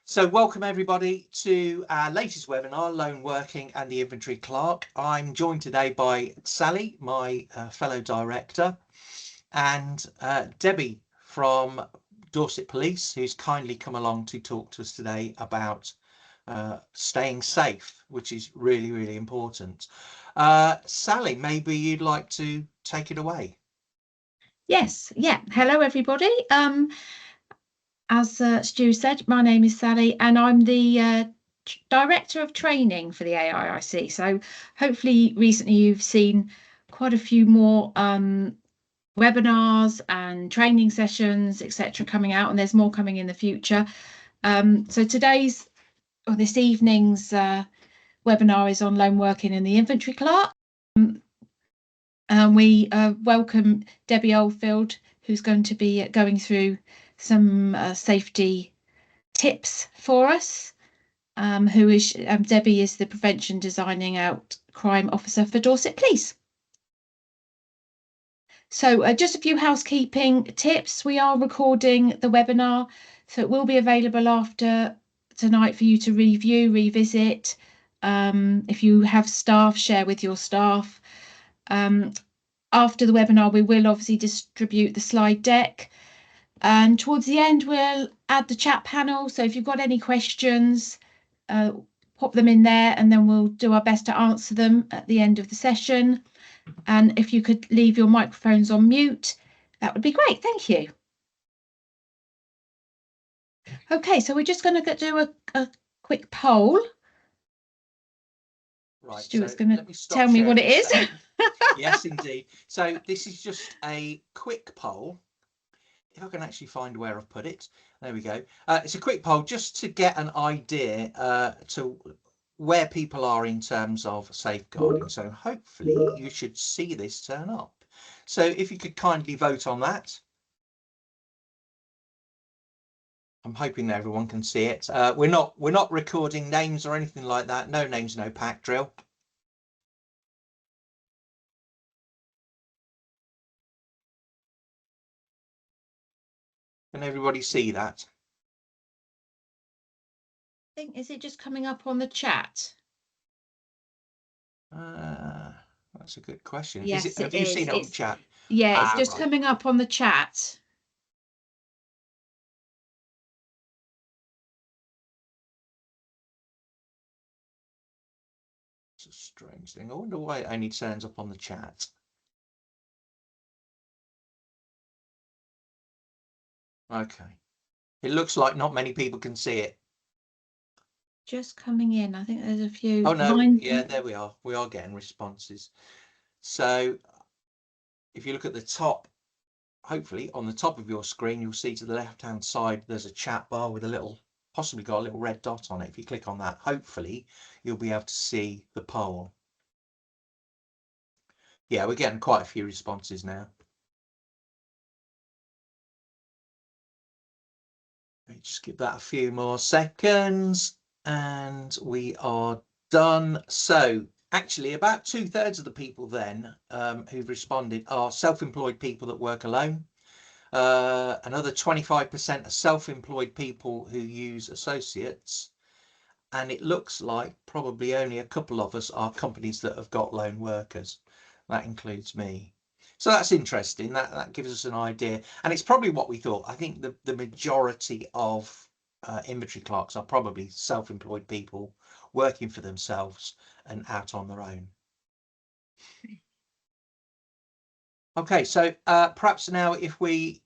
So welcome everybody to our latest webinar, Loan Working and the Inventory Clerk. I'm joined today by Sally, my fellow director, and Debbie from Dorset Police, who's kindly come along to talk to us today about staying safe, which is really, really important. Sally, maybe you'd like to take it away. Yes, yeah. Hello, everybody. As Stu said, my name is Sally and I'm the Director of Training for the AIIC. So hopefully recently you've seen quite a few more webinars and training sessions, etc. coming out, and there's more coming in the future. So this evening's webinar is on loan working and the inventory clerk. And we welcome Debbie Oldfield, who's going to be going through some safety tips for us. Debbie is the Prevention Designing Out Crime Officer for Dorset Police. So just a few housekeeping tips. We are recording the webinar, so it will be available after tonight for you to review, revisit. If you have staff, share with your staff. After the webinar, we will obviously distribute the slide deck, and towards the end we'll add the chat panel, so if you've got any questions, pop them in there and then we'll do our best to answer them at the end of the session. And if you could leave your microphones on mute, that would be great. Thank you. Okay, so we're just going to do a quick poll. Right, Stuart's so going to tell me what it is. Yes, indeed. So this is just a quick poll. If I can actually find where I've put it. There we go. It's a quick poll just to get an idea to where people are in terms of safeguarding. So hopefully you should see this turn up. So if you could kindly vote on that. I'm hoping that everyone can see it. We're not recording names or anything like that. No names, no pack drill. Can everybody see that? Is it just coming up on the chat? That's a good question. Yes, have you seen it on the chat? Yeah, it's just coming up on the chat. It's a strange thing. I wonder why it only turns up on the chat. Okay. It looks like not many people can see it. Just coming in. I think there's a few. Oh no, yeah, there we are. We are getting responses. So if you look at the top, hopefully on the top of your screen, you'll see to the left-hand side, there's a chat bar with a little, possibly got a little red dot on it. If you click on that, hopefully you'll be able to see the poll. Yeah, we're getting quite a few responses now. Just give that a few more seconds and we are done. So actually about 2/3 of the people then who've responded are self-employed people that work alone. Another 25% are self-employed people who use associates. And it looks like probably only a couple of us are companies that have got lone workers. That includes me. So that's interesting. That gives us an idea. And it's probably what we thought. I think the majority of inventory clerks are probably self-employed people working for themselves and out on their own. Okay, so perhaps now if we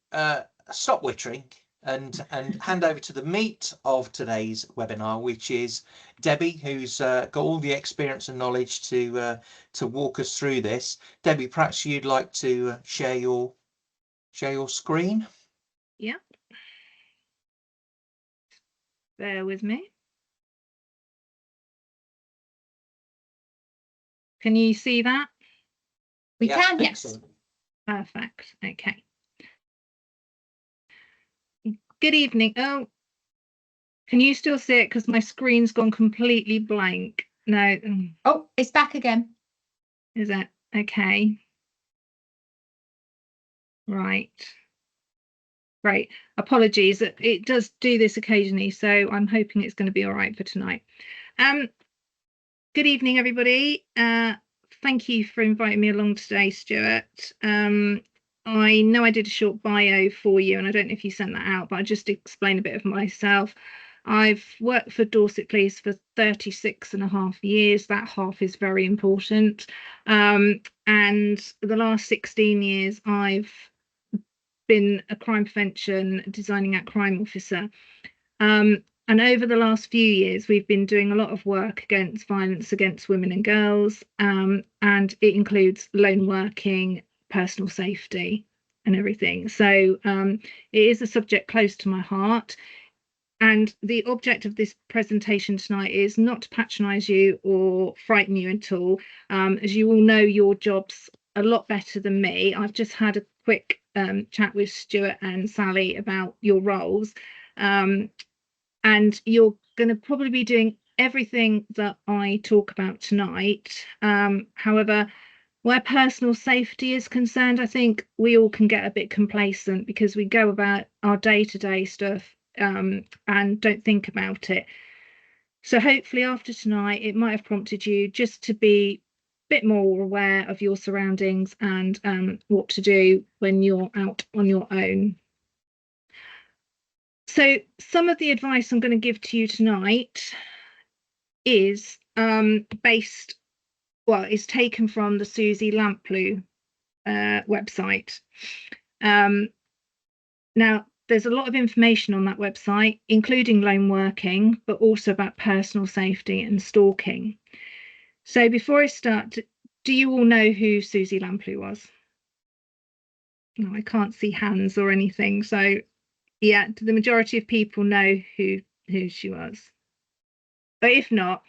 stop wittering and hand over to the meat of today's webinar, which is Debbie, who's got all the experience and knowledge to walk us through this. Debbie, perhaps you'd like to share your screen. Yeah. Bear with me. Can you see that? We can, yes. Excellent. Perfect. Okay. Good evening. Oh, can you still see it? Because my screen's gone completely blank. No. Oh, it's back again. Is it? Okay. Right. Great. Apologies. It does do this occasionally, so I'm hoping it's going to be all right for tonight. Good evening, everybody. Thank you for inviting me along today, Stuart. I know I did a short bio for you, and I don't know if you sent that out, but I'll just explain a bit of myself. I've worked for Dorset Police for 36.5 years. That half is very important. And the last 16 years, I've been a crime prevention designing act crime officer. And over the last few years, we've been doing a lot of work against violence against women and girls, and it includes lone working, personal safety, and everything. So it is a subject close to my heart. And the object of this presentation tonight is not to patronise you or frighten you at all. As you all know your jobs a lot better than me. I've just had a quick chat with Stuart and Sally about your roles. And you're going to probably be doing everything that I talk about tonight. However, where personal safety is concerned, I think we all can get a bit complacent because we go about our day-to-day stuff and don't think about it. So hopefully after tonight, it might have prompted you just to be a bit more aware of your surroundings and what to do when you're out on your own. So some of the advice I'm going to give to you tonight is is taken from the Susie Lamplugh website. Now, there's a lot of information on that website, including lone working, but also about personal safety and stalking. So before I start, do you all know who Susie Lamplugh was? No, I can't see hands or anything. So yeah, the majority of people know who she was. But if not,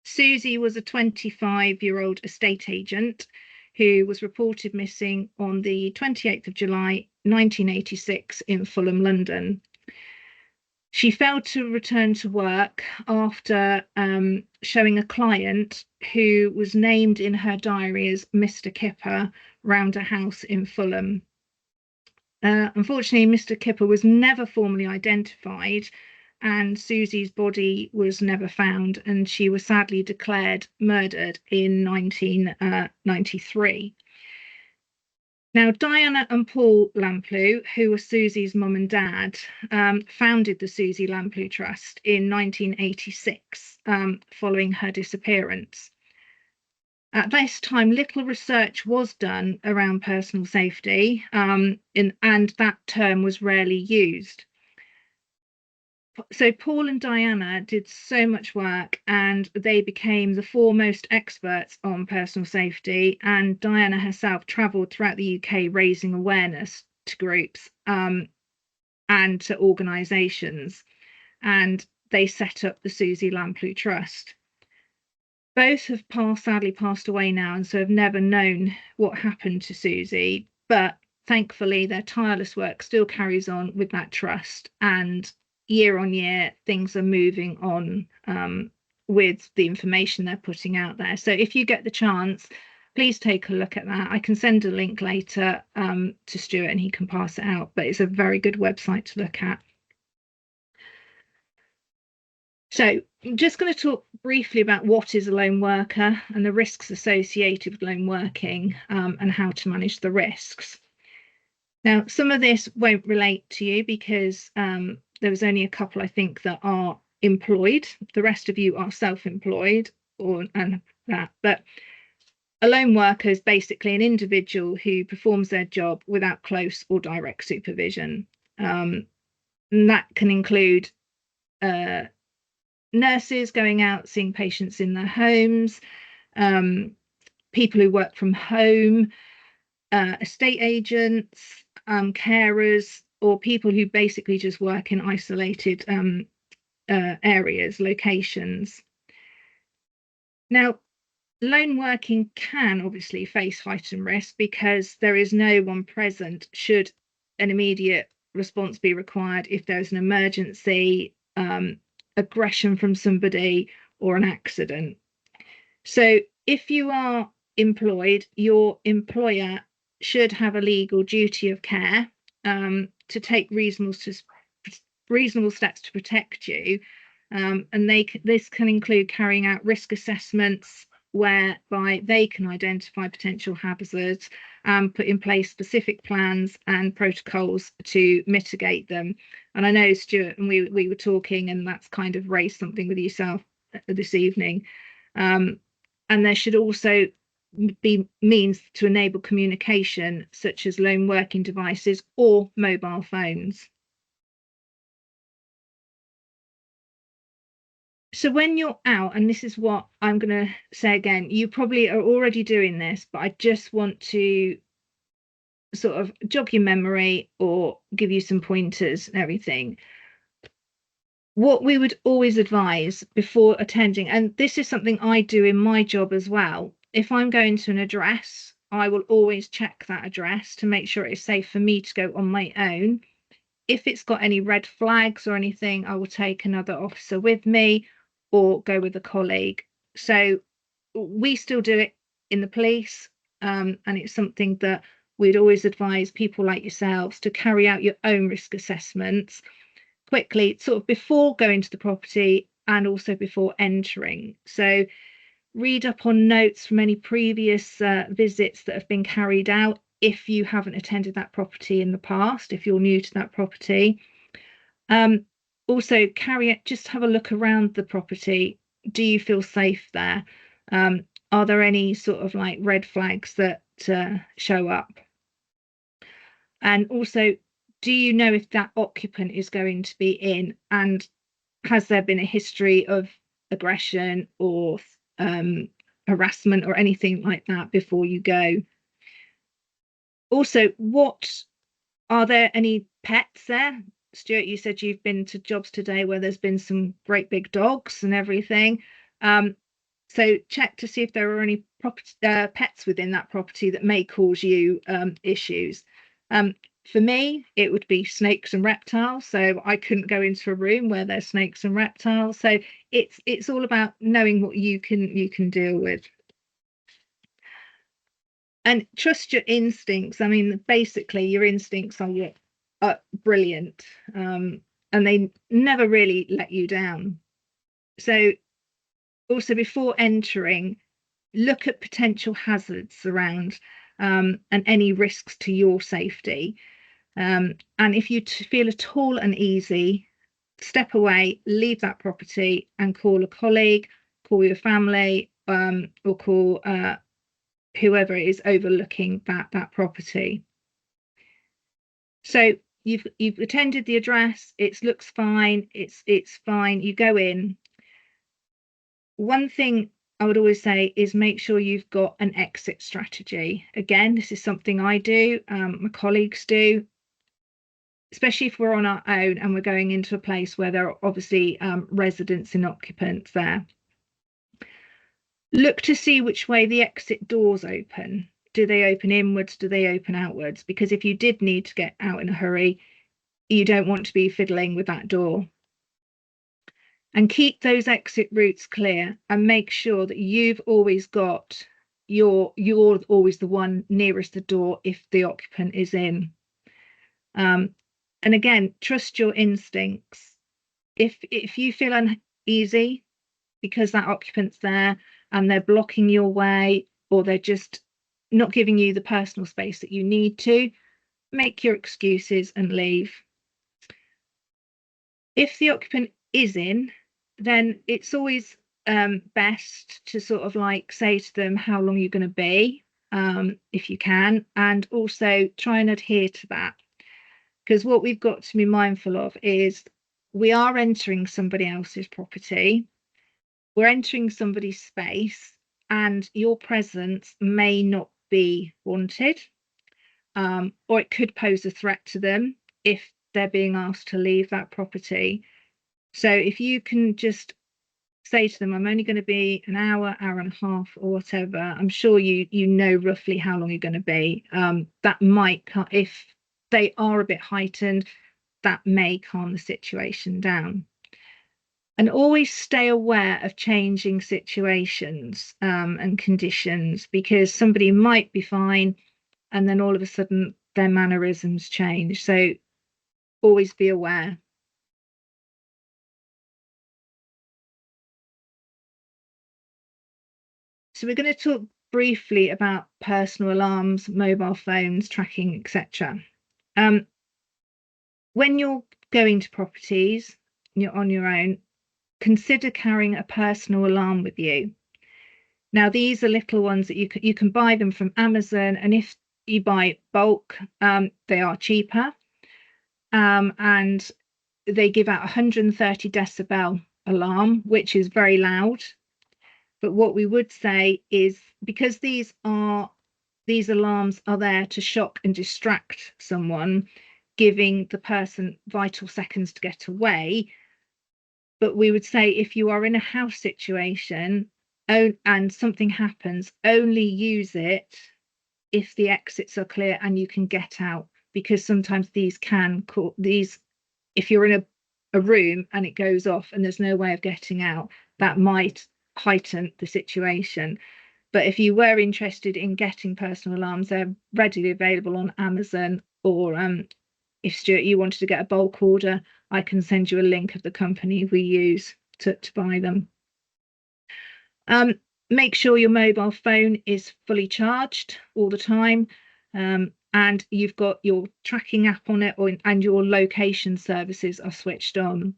Susie was a 25-year-old estate agent who was reported missing on the 28th of July 1986 in Fulham, London. She failed to return to work after showing a client who was named in her diary as Mr. Kipper round a house in Fulham. Unfortunately, Mr. Kipper was never formally identified, and Susie's body was never found, and she was sadly declared murdered in 1993. Now, Diana and Paul Lamplugh, who were Susie's mum and dad, founded the Susie Lamplugh Trust in 1986, following her disappearance. At this time, little research was done around personal safety, and that term was rarely used. So Paul and Diana did so much work, and they became the foremost experts on personal safety, and Diana herself travelled throughout the UK raising awareness to groups and to organisations, and they set up the Susie Lamplugh Trust. Both have sadly passed away now, and so have never known what happened to Susie, but thankfully their tireless work still carries on with that trust, and year on year things are moving on with the information they're putting out there. So if you get the chance, please take a look at that. I can send a link later to Stuart and he can pass it out, but it's a very good website to look at. So I'm just going to talk briefly about what is a lone worker and the risks associated with lone working and how to manage the risks. Now, some of this won't relate to you because there was only a couple, I think, that are employed. The rest of you are self-employed and that. But a lone worker is basically an individual who performs their job without close or direct supervision. And that can include nurses going out seeing patients in their homes, people who work from home, estate agents, carers, or people who basically just work in isolated areas, locations. Now, lone working can obviously face heightened risk because there is no one present should an immediate response be required if there's an emergency, aggression from somebody, or an accident. So if you are employed, your employer should have a legal duty of care to take reasonable steps to protect you. And this can include carrying out risk assessments whereby they can identify potential hazards and put in place specific plans and protocols to mitigate them. And I know, Stuart, and we were talking, and that's kind of raised something with yourself this evening. And there should also be means to enable communication, such as lone working devices or mobile phones. So when you're out, and this is what I'm going to say again, you probably are already doing this, but I just want to sort of jog your memory or give you some pointers and everything. What we would always advise before attending, and this is something I do in my job as well, if I'm going to an address, I will always check that address to make sure it's safe for me to go on my own. If it's got any red flags or anything, I will take another officer with me or go with a colleague. So we still do it in the police, and it's something that we'd always advise people like yourselves to carry out your own risk assessments quickly, sort of before going to the property and also before entering. So read up on notes from any previous visits that have been carried out if you haven't attended that property in the past, if you're new to that property. Also just have a look around the property. Do you feel safe there? Are there any sort of like red flags that show up? And also, do you know if that occupant is going to be in, and has there been a history of aggression or harassment or anything like that before you go? Also, are there any pets there? Stuart, you said you've been to jobs today where there's been some great big dogs and everything. So check to see if there are any pets within that property that may cause you issues. For me, it would be snakes and reptiles. So I couldn't go into a room where there's snakes and reptiles. So it's all about knowing what you can deal with. And trust your instincts. I mean, basically, your instincts are brilliant, and they never really let you down. So also, before entering, look at potential hazards around and any risks to your safety. And if you feel at all uneasy, step away, leave that property and call a colleague, call your family, or call whoever is overlooking that property. So you've attended the address, it looks fine, it's fine, you go in. One thing I would always say is make sure you've got an exit strategy. Again, this is something I do, my colleagues do, especially if we're on our own and we're going into a place where there are obviously residents and occupants there. Look to see which way the exit doors open. Do they open inwards? Do they open outwards? Because if you did need to get out in a hurry, you don't want to be fiddling with that door. And keep those exit routes clear and make sure that you've always got you're always the one nearest the door if the occupant is in. And again, trust your instincts. If you feel uneasy because that occupant's there and they're blocking your way, or they're just not giving you the personal space that you need to, make your excuses and leave. If the occupant is in, then it's always best to sort of like say to them how long you're going to be, if you can, and also try and adhere to that. Because what we've got to be mindful of is we are entering somebody else's property, we're entering somebody's space, and your presence may not be wanted, or it could pose a threat to them if they're being asked to leave that property. So if you can just say to them, I'm only going to be an hour, hour and a half or whatever, I'm sure you know roughly how long you're going to be. That might, if they are a bit heightened, that may calm the situation down. And always stay aware of changing situations and conditions, because somebody might be fine and then all of a sudden their mannerisms change. So always be aware. So we're going to talk briefly about personal alarms, mobile phones, tracking, etc. When you're going to properties, you're on your own, consider carrying a personal alarm with you. Now, these are little ones that you can buy them from Amazon, and if you buy bulk, they are cheaper, and they give out 130 decibel alarm, which is very loud. But what we would say is, because these alarms are there to shock and distract someone, giving the person vital seconds to get away. But we would say, if you are in a house situation and something happens, only use it if the exits are clear and you can get out, because sometimes these can call these, if you're in a room and it goes off and there's no way of getting out, that might heighten the situation. But if you were interested in getting personal alarms, they're readily available on Amazon, or if Stuart, you wanted to get a bulk order, I can send you a link of the company we use to buy them. Make sure your mobile phone is fully charged all the time, and you've got your tracking app on it, and your location services are switched on.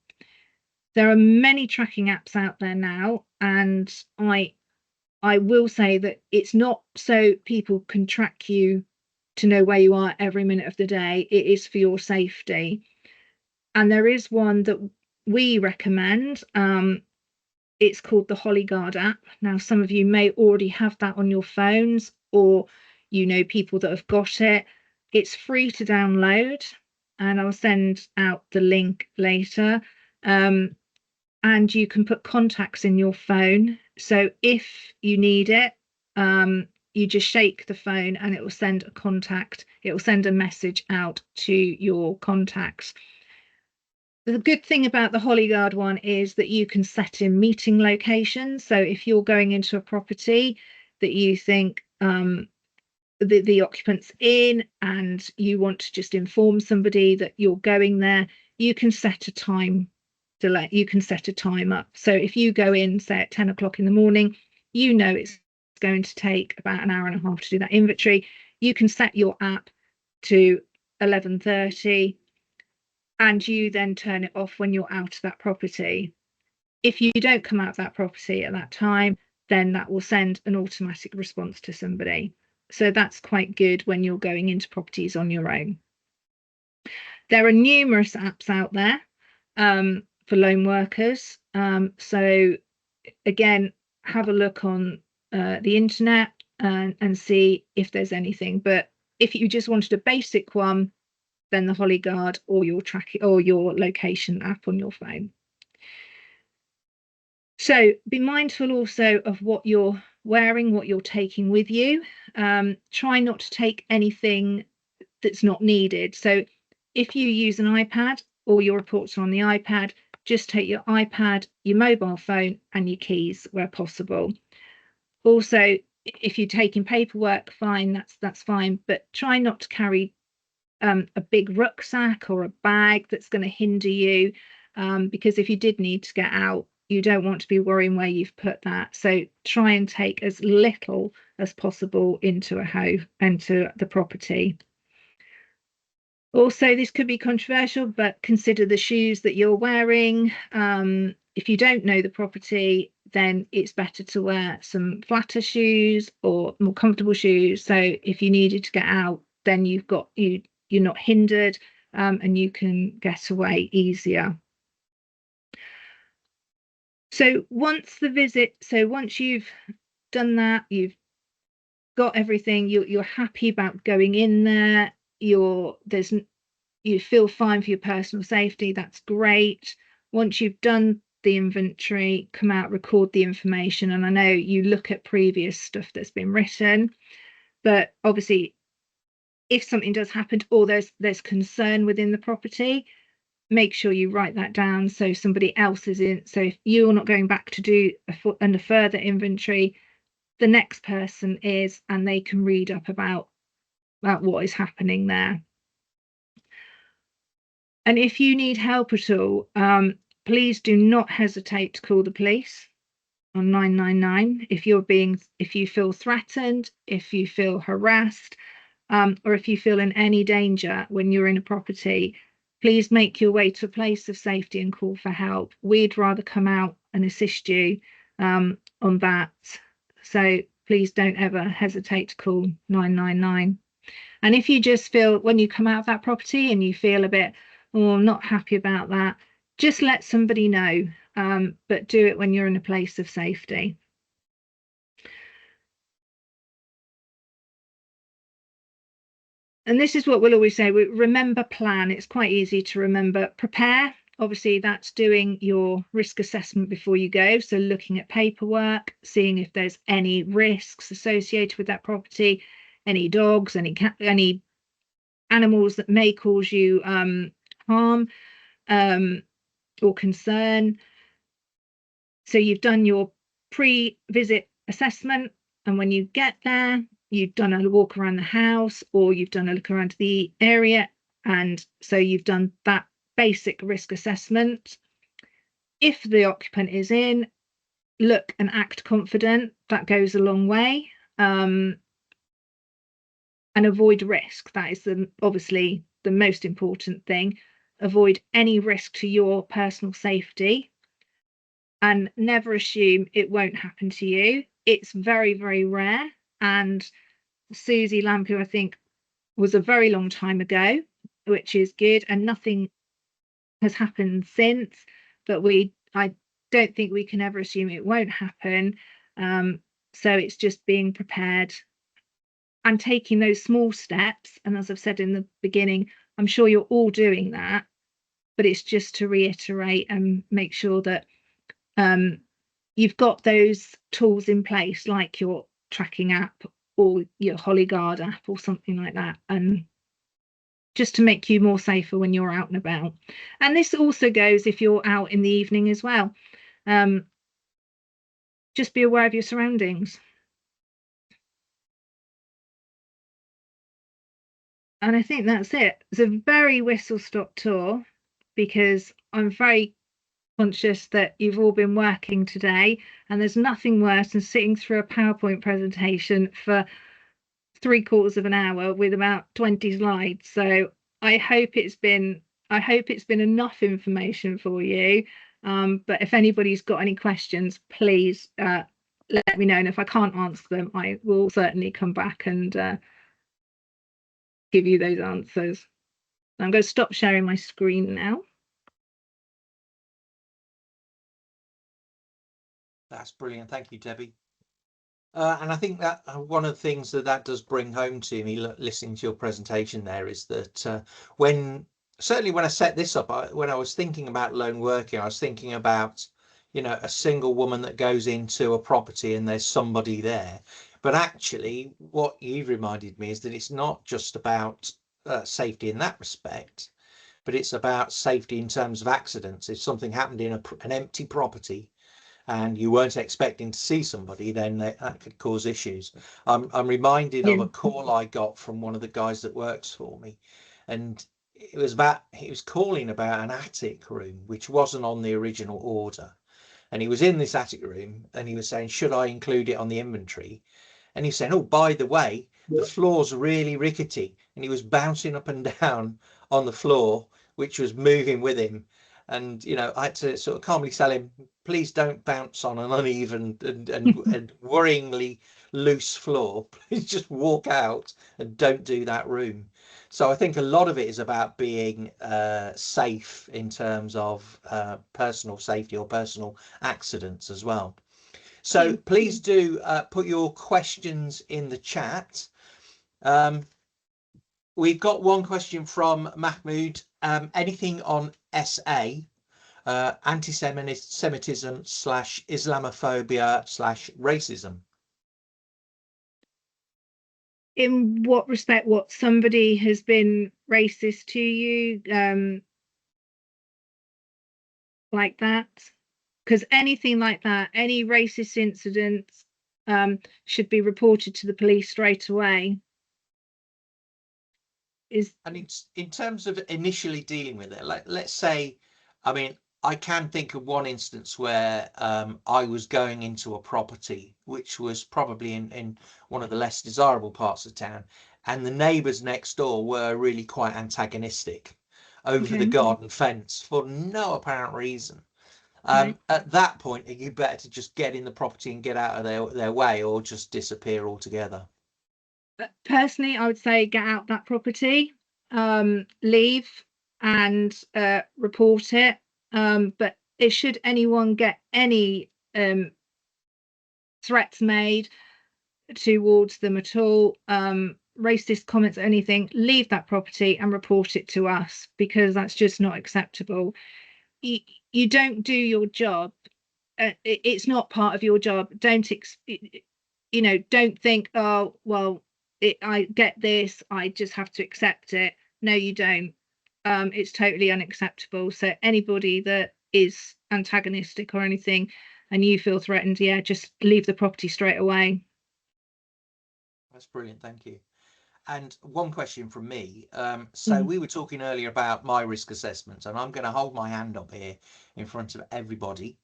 There are many tracking apps out there now, and I will say that it's not so people can track you to know where you are every minute of the day. It is for your safety. And there is one that we recommend. It's called the Hollyguard app. Now, some of you may already have that on your phones, or you know people that have got it. It's free to download, and I'll send out the link later. And you can put contacts in your phone. So if you need it, you just shake the phone and it will send a contact. It will send a message out to your contacts. The good thing about the Hollyguard one is that you can set in meeting locations. So if you're going into a property that you think the occupant's in, and you want to just inform somebody that you're going there, you can set a time delay. You can set a time up. So if you go in, say at 10 o'clock in the morning, you know it's going to take about an hour and a half to do that inventory. You can set your app to 11:30, and you then turn it off when you're out of that property. If you don't come out of that property at that time, then that will send an automatic response to somebody. So that's quite good when you're going into properties on your own. There are numerous apps out there for lone workers. So again, have a look on the internet and see if there's anything. But if you just wanted a basic one, then the Hollyguard or your tracking or your location app on your phone. So be mindful also of what you're wearing, what you're taking with you. Try not to take anything that's not needed. So if you use an iPad, or your reports are on the iPad, just take your iPad, your mobile phone, and your keys where possible. Also, if you're taking paperwork, fine, that's fine, but try not to carry a big rucksack or a bag that's going to hinder you, because if you did need to get out, you don't want to be worrying where you've put that. So try and take as little as possible into the property. Also, this could be controversial, but consider the shoes that you're wearing. If you don't know the property, then it's better to wear some flatter shoes or more comfortable shoes. So if you needed to get out, then you're not hindered, and you can get away easier. So once you've done that, you've got everything, you're happy about going in there, you feel fine for your personal safety, that's great. Once you've done the inventory, come out, record the information. And I know you look at previous stuff that's been written, but obviously if something does happen, or there's concern within the property, make sure you write that down so somebody else is in. So if you're not going back to do a further inventory, the next person is, and they can read up about what is happening there. And if you need help at all, please do not hesitate to call the police on 999 if you feel threatened, if you feel harassed, or if you feel in any danger when you're in a property. Please make your way to a place of safety and call for help. We'd rather come out and assist you on that. So please don't ever hesitate to call 999. And if you just feel, when you come out of that property and you feel a bit, oh, I'm not happy about that, just let somebody know, but do it when you're in a place of safety. And this is what we'll always say, remember, plan. It's quite easy to remember. Prepare, obviously that's doing your risk assessment before you go. So looking at paperwork, seeing if there's any risks associated with that property, any dogs, any animals that may cause you harm or concern. So you've done your pre-visit assessment, and when you get there, you've done a walk around the house or you've done a look around the area, and so you've done that basic risk assessment. If the occupant is in, look and act confident. That goes a long way. And avoid risk. That is obviously the most important thing. Avoid any risk to your personal safety, and never assume it won't happen to you. It's very, very rare. And Susie Lampe, I think, was a very long time ago, which is good, and nothing has happened since, but I don't think we can ever assume it won't happen. So it's just being prepared and taking those small steps. And as I've said in the beginning, I'm sure you're all doing that, but it's just to reiterate and make sure that you've got those tools in place, like your tracking app or your Hollyguard app or something like that, and just to make you more safer when you're out and about. And this also goes if you're out in the evening as well. Just be aware of your surroundings. And I think that's it. It's a very whistle-stop tour, because I'm very conscious that you've all been working today, and there's nothing worse than sitting through a PowerPoint presentation for 3/4 of an hour with about 20 slides. So I hope it's been enough information for you. But if anybody's got any questions, please let me know, and if I can't answer them, I will certainly come back and give you those answers. I'm going to stop sharing my screen now. That's brilliant. Thank you, Debbie. And I think that one of the things that does bring home to me listening to your presentation there is that certainly when I set this up, when I was thinking about lone working, I was thinking about, you know, a single woman that goes into a property and there's somebody there. But actually, what you've reminded me is that it's not just about safety in that respect, but it's about safety in terms of accidents. If something happened in an empty property and you weren't expecting to see somebody, then that could cause issues. I'm reminded of a call I got from one of the guys that works for me, and he was calling about an attic room which wasn't on the original order, and he was in this attic room and he was saying, should I include it on the inventory? And he said, oh, by the way, the floor's really rickety, and he was bouncing up and down on the floor, which was moving with him. And, you know, I had to sort of calmly tell him, please don't bounce on an uneven and worryingly loose floor. Please just walk out and don't do that room. So I think a lot of it is about being safe in terms of personal safety or personal accidents as well. So please do put your questions in the chat. We've got one question from Mahmoud. Anything on SA, anti-Semitism / Islamophobia / racism? In what respect? What, somebody has been racist to you, like that? Because anything like that, any racist incidents, should be reported to the police straight away. And it's in terms of initially dealing with it, like let's say, I mean, I can think of one instance where I was going into a property which was probably in one of the less desirable parts of town, and the neighbours next door were really quite antagonistic over the garden fence for no apparent reason. At that point, are you better to just get in the property and get out of their way, or just disappear altogether? Personally, I would say get out that property, leave and report it. But should anyone get any threats made towards them at all, racist comments or anything, leave that property and report it to us, because that's just not acceptable. You don't do your job. It's not part of your job. Don't think, oh well, I get this, I just have to accept it. No, you don't. It's totally unacceptable. So anybody that is antagonistic or anything and you feel threatened, yeah, just leave the property straight away. That's brilliant, thank you. And one question from me. So we were talking earlier about my risk assessment, and I'm going to hold my hand up here in front of everybody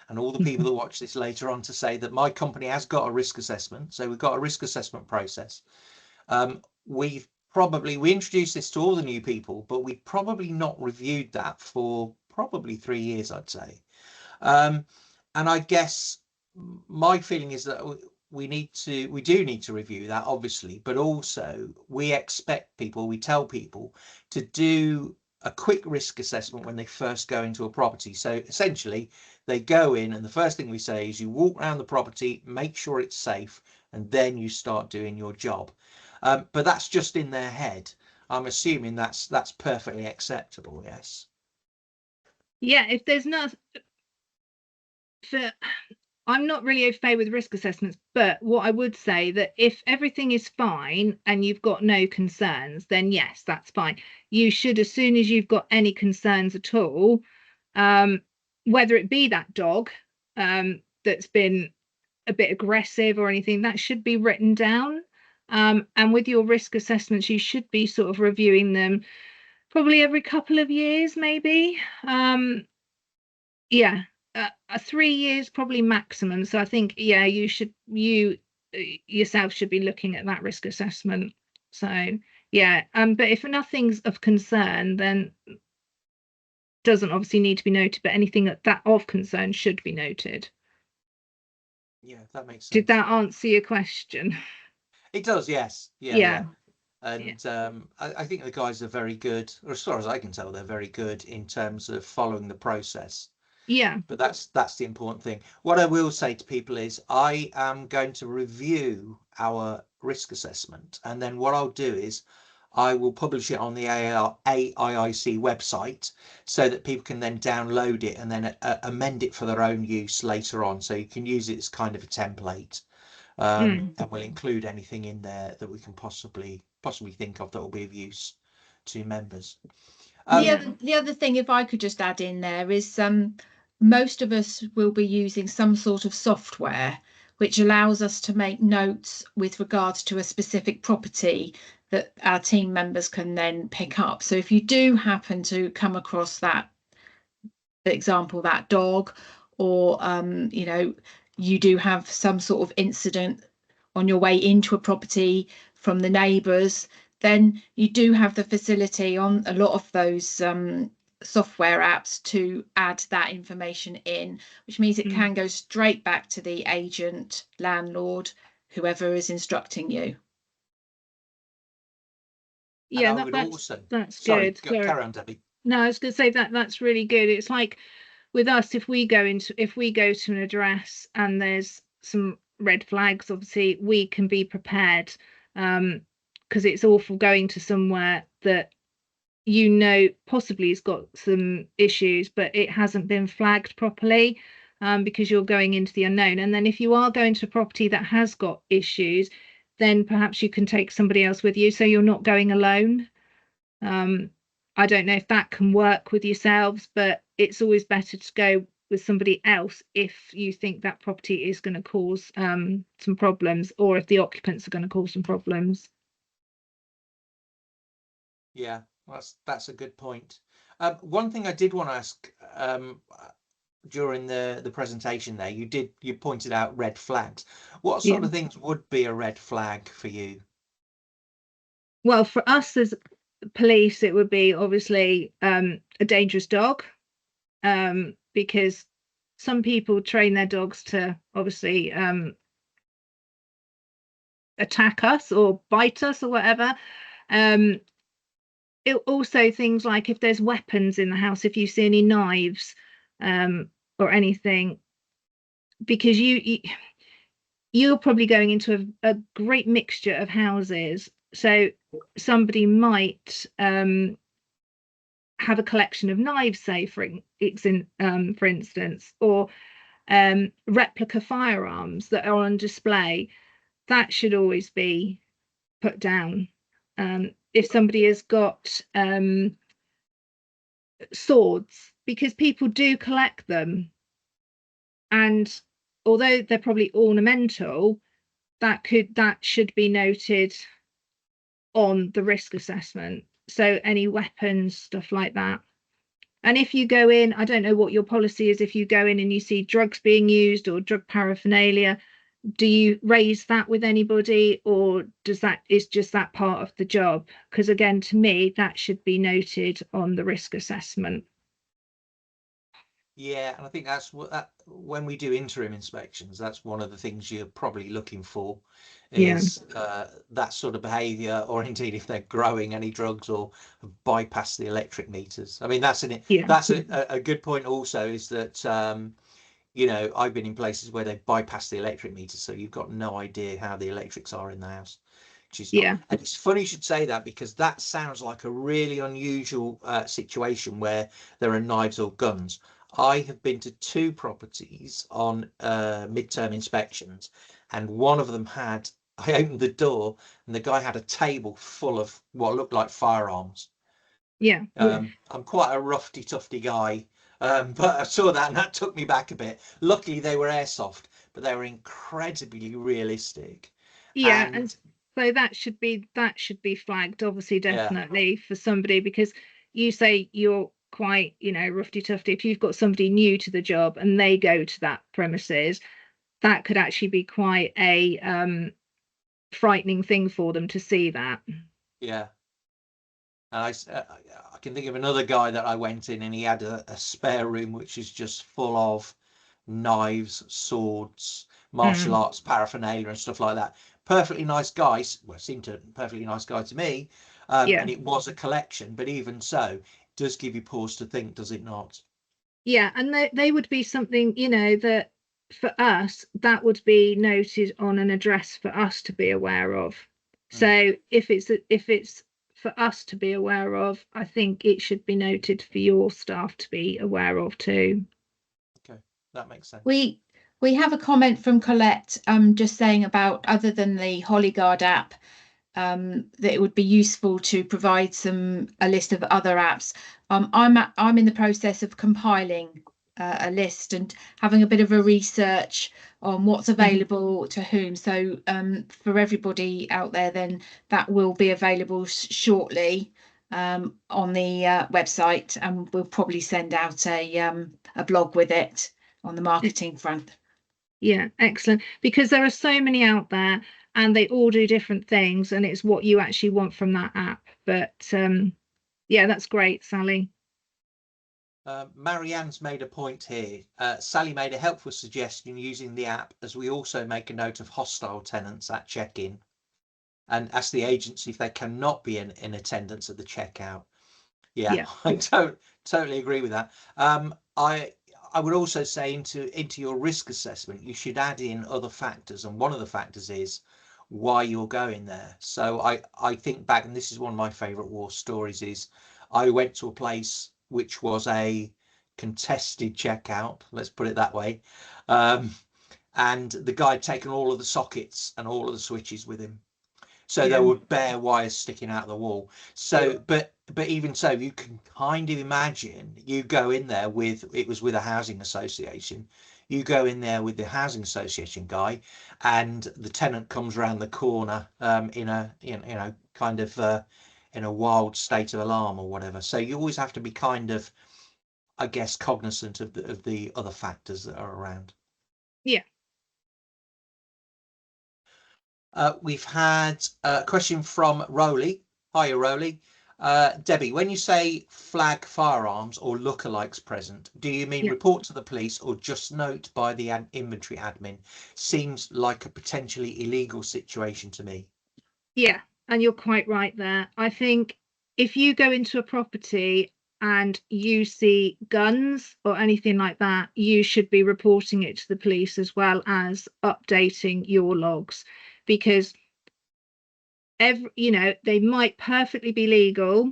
and all the people that watch this later on to say that my company has got a risk assessment. So we've got a risk assessment process. We introduced this to all the new people, but we've probably not reviewed that for probably 3 years, I'd say. And I guess my feeling is that we do need to review that, obviously, but also we tell people to do a quick risk assessment when they first go into a property. So essentially they go in, and the first thing we say is you walk around the property, make sure it's safe, and then you start doing your job. But that's just in their head. I'm assuming that's perfectly acceptable. Yes. Yeah, if there's not, I'm not really au fait with risk assessments, but what I would say that if everything is fine and you've got no concerns, then yes, that's fine. You should, as soon as you've got any concerns at all, whether it be that dog that's been a bit aggressive or anything, that should be written down. And with your risk assessments, you should be sort of reviewing them probably every couple of years, maybe. Yeah. 3 years probably maximum. So I think, yeah, you yourself should be looking at that risk assessment. So yeah, but if nothing's of concern, then doesn't obviously need to be noted, but anything that of concern should be noted. Yeah, that makes sense. Did that answer your question? It does, yes. Yeah. And I think the guys are very good, or as far as I can tell, they're very good in terms of following the process. Yeah. But that's the important thing. What I will say to people is I am going to review our risk assessment, and then what I'll do is I will publish it on the AIIC website so that people can then download it and then amend it for their own use later on. So you can use it as kind of a template, and we'll include anything in there that we can possibly think of that will be of use to members. The other thing, if I could just add in there, is most of us will be using some sort of software which allows us to make notes with regards to a specific property that our team members can then pick up. So if you do happen to come across that, for example, that dog, or you do have some sort of incident on your way into a property from the neighbours, then you do have the facility on a lot of those software apps to add that information in, which means it can go straight back to the agent, landlord, whoever is instructing you. Yeah, that's good. Carry on, Debbie. No, I was going to say that's really good. It's like with us, if we go to an address and there's some red flags, obviously we can be prepared, because it's awful going to somewhere that possibly has got some issues, but it hasn't been flagged properly, because you're going into the unknown. And then if you are going to a property that has got issues, then perhaps you can take somebody else with you, so you're not going alone. I don't know if that can work with yourselves, but it's always better to go with somebody else if you think that property is going to cause some problems, or if the occupants are going to cause some problems. Yeah, that's a good point. One thing I did want to ask, during the presentation there, you pointed out red flags. What Yeah. sort of things would be a red flag for you? Well, for us as police, it would be obviously a dangerous dog, because some people train their dogs to obviously attack us or bite us or whatever. It also things like if there's weapons in the house, if you see any knives or anything, because you're probably going into a great mixture of houses, so somebody might have a collection of knives, say for instance, or replica firearms that are on display. That should always be put down. If somebody has got swords, because people do collect them, and although they're probably ornamental, that should be noted on the risk assessment. So any weapons, stuff like that. And if you go in, I don't know what your policy is, if you go in and you see drugs being used or drug paraphernalia, do you raise that with anybody, or is just that part of the job? Because again, to me, that should be noted on the risk assessment. Yeah, and I think that's when we do interim inspections, that's one of the things you're probably looking for, is that sort of behaviour, or indeed if they're growing any drugs or bypass the electric meters. I mean, that's a good point also, is that you know, I've been in places where they bypass the electric meters, so you've got no idea how the electrics are in the house. And it's funny you should say that, because that sounds like a really unusual situation where there are knives or guns. I have been to 2 properties on midterm inspections, and one of them had, I opened the door and the guy had a table full of what looked like firearms. I'm quite a roughy tufty guy, but I saw that and that took me back a bit. Luckily they were airsoft, but they were incredibly realistic. And so that should be flagged, obviously, definitely, for somebody, because you say you're quite, you know, roughy tufty. If you've got somebody new to the job and they go to that premises, that could actually be quite a frightening thing for them to see that. And I can think of another guy that I went in, and he had a spare room which is just full of knives, swords, martial arts paraphernalia and stuff like that. Perfectly nice guy, well, seemed to perfectly nice guy to me, and it was a collection, but even so, it does give you pause to think, does it not? And they would be something, you know, that for us, that would be noted on an address for us to be aware of. So if it's for us to be aware of, I think it should be noted for your staff to be aware of too. Okay, that makes sense. We have a comment from Colette, just saying about, other than the Hollyguard app, that it would be useful to provide a list of other apps. I'm in the process of compiling a list and having a bit of a research on what's available to whom. So for everybody out there, then that will be available shortly on the website, and we'll probably send out a blog with it on the marketing front. Excellent, because there are so many out there and they all do different things, and it's what you actually want from that app. But that's great, Sally. Marianne's made a point here. Sally made a helpful suggestion using the app, as we also make a note of hostile tenants at check-in and ask the agency if they cannot be in attendance at the checkout. I totally agree with that. I would also say into your risk assessment, you should add in other factors, and one of the factors is why you're going there. So I think back, and this is one of my favorite war stories, is I went to a place which was a contested checkout, let's put it that way, and the guy had taken all of the sockets and all of the switches with him, so there were bare wires sticking out of the wall. So but even so, you can kind of imagine, you go in there it was with a housing association, you go in there with the housing association guy, and the tenant comes around the corner in a kind of in a wild state of alarm or whatever. So you always have to be kind of, I guess, cognizant of the other factors that are around. Yeah. We've had a question from Rowley. Hiya, Rowley. Debbie, when you say flag firearms or lookalikes present, do you mean report to the police or just note by the inventory admin? Seems like a potentially illegal situation to me. Yeah, and you're quite right there. I think if you go into a property and you see guns or anything like that, you should be reporting it to the police as well as updating your logs, because they might perfectly be legal,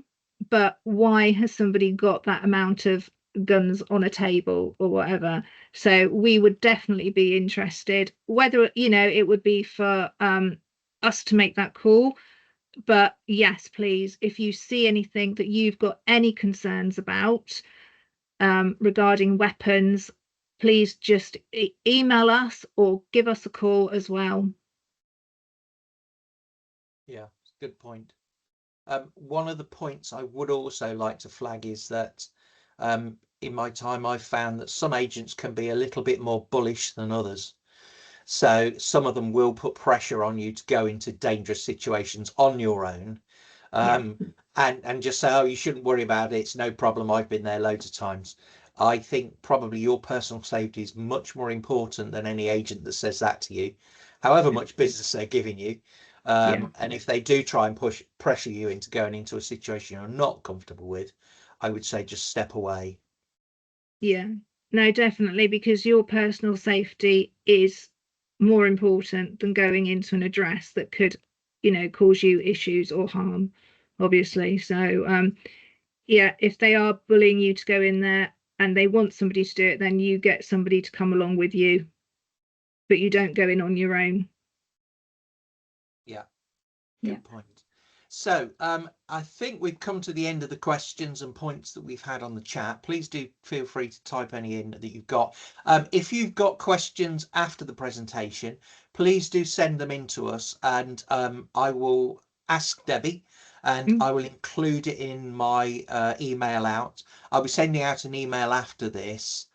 but why has somebody got that amount of guns on a table or whatever? So we would definitely be interested, whether it would be for us to make that call. But yes, please, if you see anything that you've got any concerns about regarding weapons, please just email us or give us a call as well. Yeah, good point. One of the points I would also like to flag is that in my time I've found that some agents can be a little bit more bullish than others. So some of them will put pressure on you to go into dangerous situations on your own, and just say, oh, you shouldn't worry about it, it's no problem, I've been there loads of times. I think probably your personal safety is much more important than any agent that says that to you, however much business they're giving you. And if they do try and pressure you into going into a situation you're not comfortable with, I would say just step away. Yeah, no, definitely, because your personal safety is more important than going into an address that could, cause you issues or harm, obviously. So, yeah, if they are bullying you to go in there and they want somebody to do it, then you get somebody to come along with you, but you don't go in on your own. Yeah, good point. So I think we've come to the end of the questions and points that we've had on the chat. Please do feel free to type any in that you've got. If you've got questions after the presentation, please do send them in to us, and I will ask Debbie, and I will include it in my email out. I'll be sending out an email after this,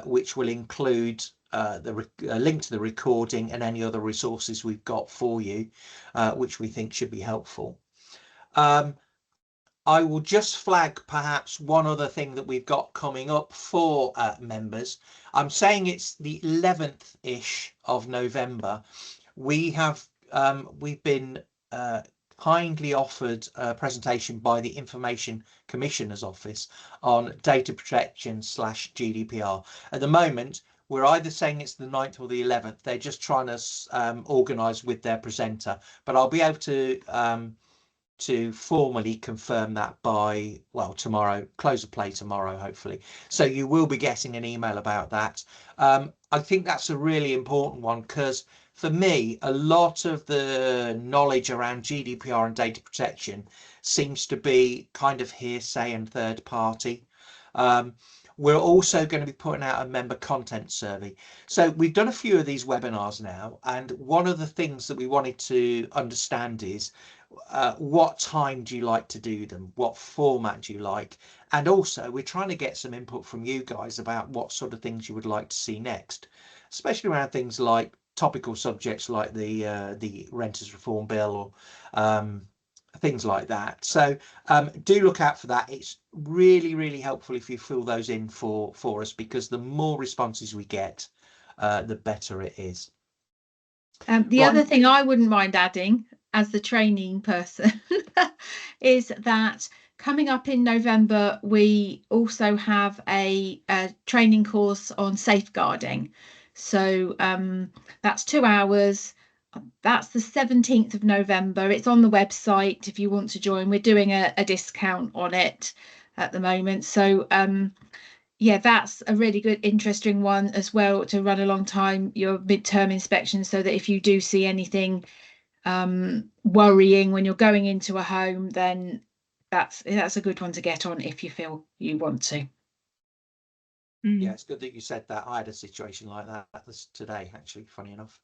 which will include the link to the recording and any other resources we've got for you, which we think should be helpful. I will just flag perhaps one other thing that we've got coming up for members. I'm saying it's the 11th-ish of November. We've been kindly offered a presentation by the Information Commissioner's Office on data protection / GDPR. At the moment, we're either saying it's the 9th or the 11th. They're just trying to organise with their presenter, but I'll be able to formally confirm that by, well, tomorrow, close of play tomorrow, hopefully. So you will be getting an email about that. I think that's a really important one, because for me, a lot of the knowledge around GDPR and data protection seems to be kind of hearsay and third party. We're also going to be putting out a member content survey. So we've done a few of these webinars now, and one of the things that we wanted to understand is what time do you like to do them? What format do you like? And also we're trying to get some input from you guys about what sort of things you would like to see next, especially around things like topical subjects like the Renters Reform Bill, or things like that. So do look out for that. It's really helpful if you fill those in for us, because the more responses we get, the better it is. The other thing I wouldn't mind adding as the training person is that coming up in November, we also have a training course on safeguarding. So that's 2 hours. That's the 17th of November. It's on the website if you want to join. We're doing a discount on it at the moment. So yeah, that's a really good, interesting one as well to run alongside your midterm inspection, so that if you do see anything worrying when you're going into a home, then that's a good one to get on if you feel you want to. Yeah, it's good that you said that. I had a situation like that today, actually, funny enough.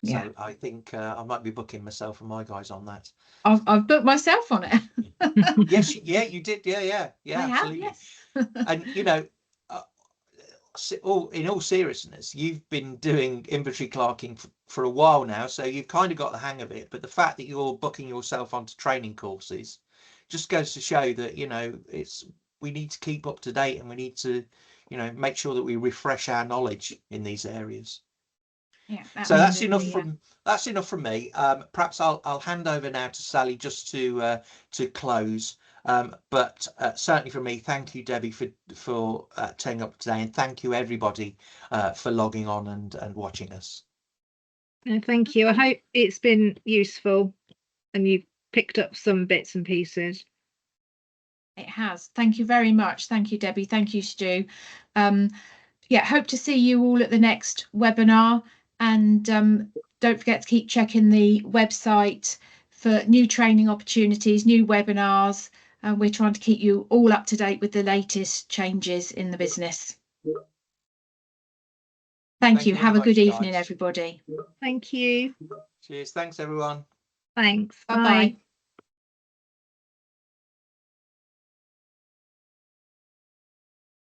Yeah. So I think I might be booking myself and my guys on that. I've booked myself on it. Yes, yeah, you did. Yeah, I have, absolutely. yes. And in all seriousness, you've been doing inventory clerking for a while now, so you've kind of got the hang of it. But the fact that you're booking yourself onto training courses just goes to show that we need to keep up to date, and we need to make sure that we refresh our knowledge in these areas. Yeah, so that's enough from me. Perhaps I'll hand over now to Sally just to close. But certainly from me, thank you, Debbie, for turning up today, and thank you everybody for logging on and watching us. Thank you. I hope it's been useful and you've picked up some bits and pieces. It has. Thank you very much. Thank you, Debbie. Thank you, Stu. Yeah, hope to see you all at the next webinar, and don't forget to keep checking the website for new training opportunities, new webinars, and we're trying to keep you all up to date with the latest changes in the business. Thank you. Have a good evening, everybody. Thank you. Cheers. Thanks, everyone. Thanks. Bye-bye. Bye.